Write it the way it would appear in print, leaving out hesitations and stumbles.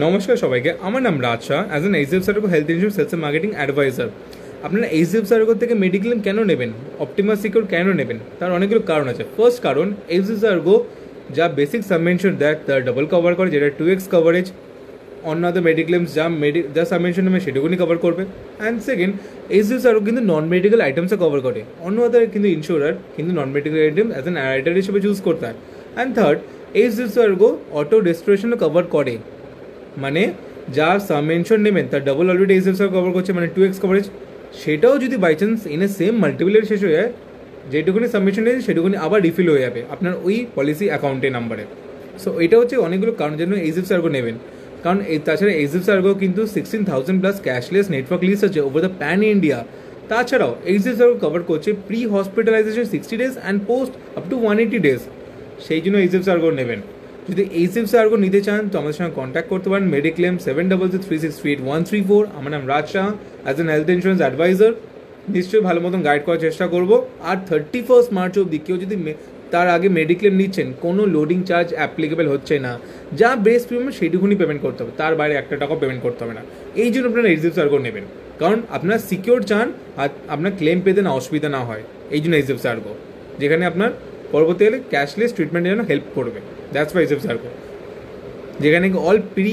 নমস্কার সবাইকে, আমার নাম Raj Shah. As an HDFC Ergo health insurance sales marketing advisor. আপনারা এইচডিএফসি সার্গো থেকে মেডিক্লেম কেন নেবেন, অপটিমাস সিকিউর কেন নেবেন, তার অনেকগুলো কারণ আছে। ফার্স্ট কারণ, এইচডিএফসি সার্গো যা বেসিক সাবমেনশন দেয় তার ডাবল কভার করে, যেটা 2x কভারেজ। অন্য আদার মেডিক্লেমস যা সাবমেনশন নেবে সেটুকুনি কভার করবে। অ্যান্ড সেকেন্ড, এইচডিএফসি সার্গো কিন্তু নন মেডিকেল আইটেমসও কভার করে। অন্য আদার কিন্তু ইন্স্যুরার কিন্তু non medical item as an writer হিসেবে চুজ করতে হয়। And third, HDFC Ergo auto রেস্টোরেশনও কভার করে, মানে যা সাবমেনশন নেবেন তার ডাবল অলরেডি এইচডিএফসি কভার করছে, মানে 2x কভারেজ। সেটাও যদি by chance in a same মাল্টিপলের শেষ হয়ে যায়, যেটুকুনি সাবমেনশন নিয়েছে সেটুকুনি আবার রিফিল হয়ে যাবে আপনার ওই পলিসি অ্যাকাউন্টের নাম্বারে। সো এটা হচ্ছে অনেকগুলো কারণ জন্য এইচডিএফসি সার্গো নেবেন। কারণ তাছাড়া এইচডিএফসি সার্গো কিন্তু 16,000+ ক্যাশলেস নেটওয়ার্ক লিস্ট আছে ওভার দ্য প্যান ইন্ডিয়া। তাছাড়াও এইচডিএফসি সার্গো কভার করছে pre hospitalisation 60 days and post up to 180 days। সেই জন্য এইচডিএফসি সার্গো নেবেন। যদি এইচডিএফসি সার্গো নিতে চান তো আমাদের সঙ্গে কন্ট্যাক্ট করতে পারেন। মেডিক্লেম 7003638134। আমার নাম Raj Shah, as an health insurance advisor. নিশ্চয়ই ভালো মতন গাইড করার চেষ্টা করবো। আর 31 মার্চ অবধি কেউ যদি তার আগে মেডিক্লেম নিচ্ছেন, কোনো লোডিং চার্জ অ্যাপ্লিকেবল হচ্ছে না। যা বেস প্রিমিয়াম সেইটুকুনি পেমেন্ট করতে হবে, তার বাইরে একটা টাকাও পেমেন্ট করতে হবে না। এই জন্য আপনারা এইচডিএফসি সার্গো নেবেন, কারণ আপনারা সিকিউর চান আর আপনার ক্লেম পেতে না অসুবিধা না হয়। এই জন্য এইচডিএফসি সার্গো, যেখানে আপনার পরবর্তীকালে ক্যাশলেস ট্রিটমেন্টের জন্য হেল্প করবে। দ্যাটস ওয়াই এইচডিএফসি সার্গো, যেখানে অল প্রি